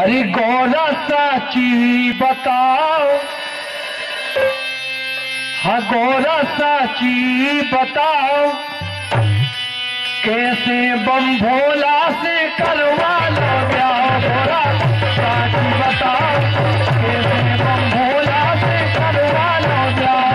अरे गौरा साची बताओ, हाँ गौरा साची बताओ, कैसे बम भोला से करवा लो ब्याह। गौरा साची बताओ, कैसे बम भोला से करवा लो ब्याह।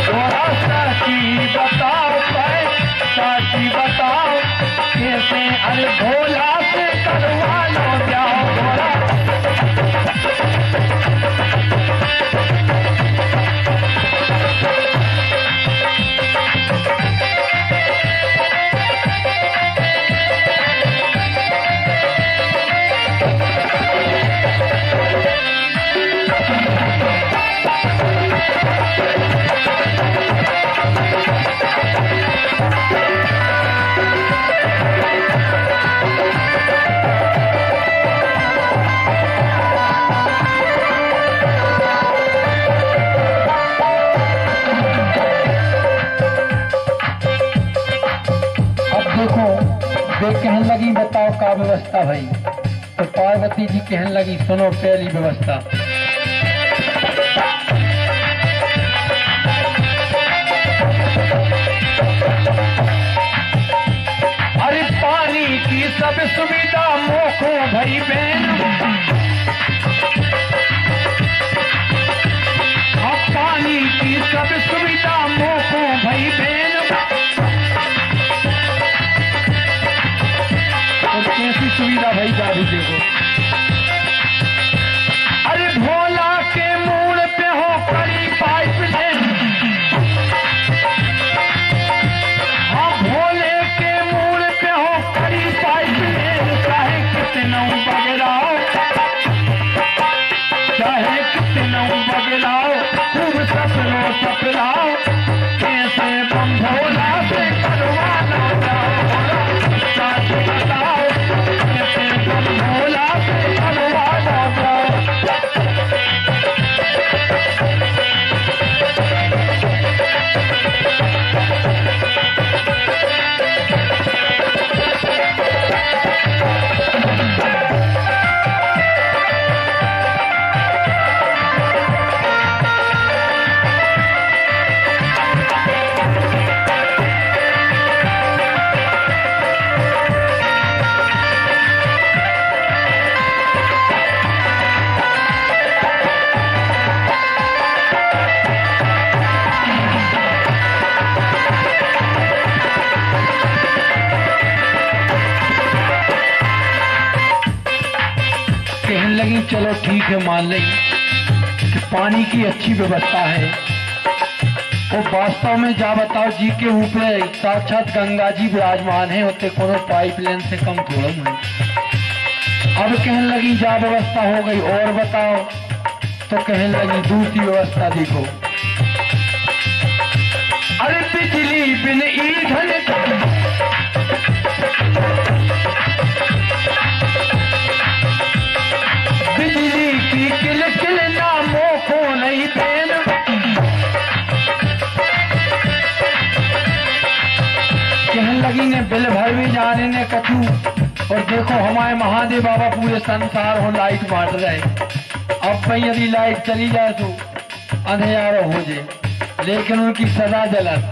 गौरा साची बताओ, साची बताओ, कैसे अरे भोला से करवा लो ब्याह। गौरा कहने लगी बताओ का व्यवस्था भाई। तो पार्वती जी कहने लगी सुनो पहली व्यवस्था। अरे पानी की सब सुविधा मोखो भाई बहन, अब पानी की सब सुविधा मोखो भाई बहन। कैसी सुविधा भाई जादू देखो। अरे भोला के मूड पे हो कड़ी पाइप लाइन, हाँ भोले के मूड पे हो कड़ी पाइप लाइन। चाहे कितना बगलाओ, चाहे कितना बगलाओ, खूब सपनो सपलाओ, कैसे बम भोला से करवा लो जाओ। साच बताओ, भोला से करवा लो जाओ। लगी चलो ठीक है मान लें कि पानी की अच्छी व्यवस्था है। वो वास्तव में जा बताओ जी के ऊपर साक्षात गंगा जी विराजमान है, होते कोनो पाइपलाइन से कम थोड़ा है। अब कहने लगी जा व्यवस्था हो गई और बताओ। तो कहने लगी दूसरी व्यवस्था देखो। अरे बिजली बिन ईंधन बिजली की किलकिल नामों को नहीं देन। कहने लगी ने बिल भर भी जाने ने कछु। और देखो हमारे महादेव बाबा पूरे संसार हो लाइट बांट रहे। अब भाई यदि लाइट चली जाए तो अंधेरा हो जाए, लेकिन उनकी सदा जलत।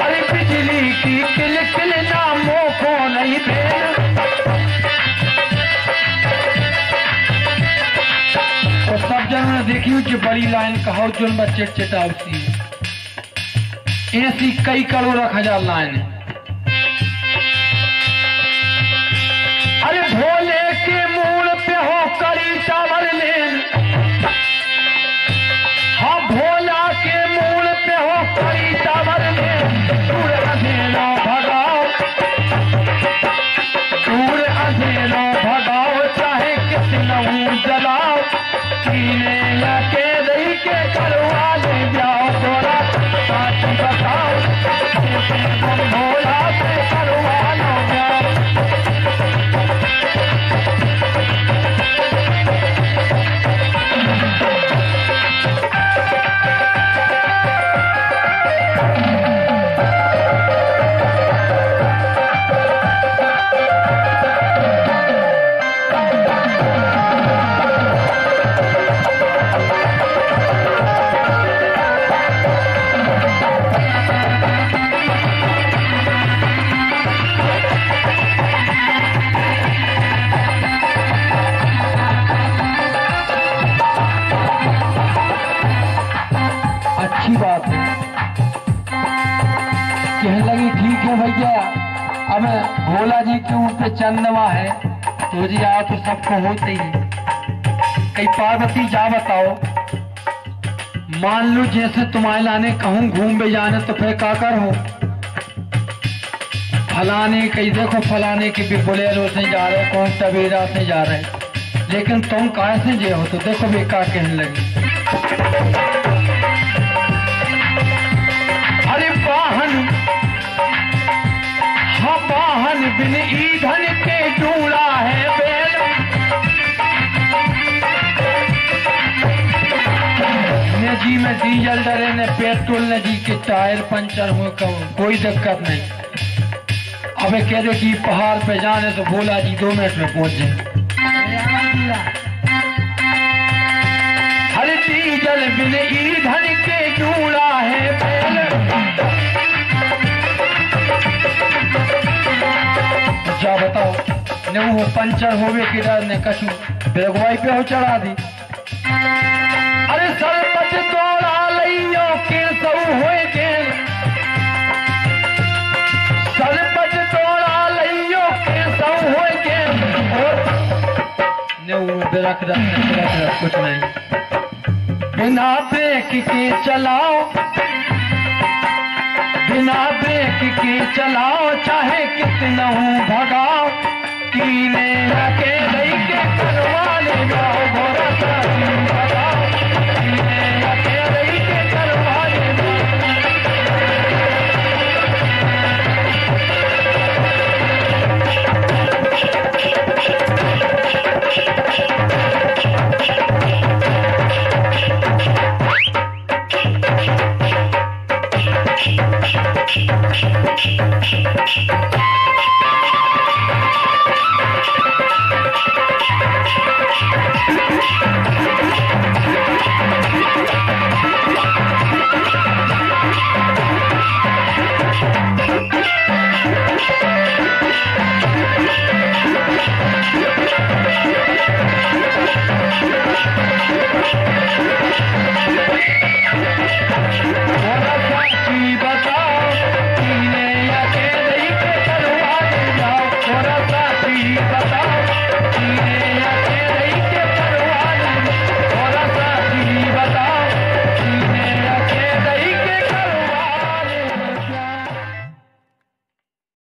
अरे बिजली की किलकिल नामों को नहीं देन। और सब जन ने देखी जो बड़ी लाइन कहो जो बच्चे चटावती ऐसी कई करोड़ 1,000 लाइन। अरे भोले के मूड पे हो कड़ी चावल लेन, हाँ भोला के मूड पे हो कड़ी चावल लेन। दूर अंधेरा भगाओ, दूर अंधेरा भगाओ, चाहे कितना जलाओ, कीने या के दही के करवा ले जाओ। गौरा साची बताओ, कैसे बम भोला से करवा लो जाओ। पे चंदवा है तो जी आ तो सबको होते ही। कई पार्वती जा बताओ, मान लो जैसे तुम्हारे लाने कहूँ घूम भी जाने तो फिर का कर हो, फलाने कहीं देखो फलाने के भी बुलेरो से जा रहे, कौन तबेरा से जा रहे, लेकिन तुम कहाँ से जे हो तो देखो भी का कहने लगे। अरे वाहन हाँ वाहन बिन ईंधन के डूड़ा है बैल, ने जी में डीजल डरे ने पेट्रोल ने जी के टायर पंचर हुए, कोई दिक्कत नहीं। अबे कह रहे कि पहाड़ पे जाने तो बोला जी 2 मिनट में पहुंच जाए। हर डीजल बिन ईंधन के डूड़ा है बैल, जा बताओ ने वो पंचर होवे कि डर ने कछु बेगवाई पे हो चढ़ा दी। अरे सरपंच दौड़ा लियो के सब होए गेल, सरपंच दौड़ा लियो के सब होए गेल, ने वो रख कुछ नहीं। बिना ब्रेक के चलाओ, बिना ब्रेक के चलाओ, चाहे कितना भगाओ,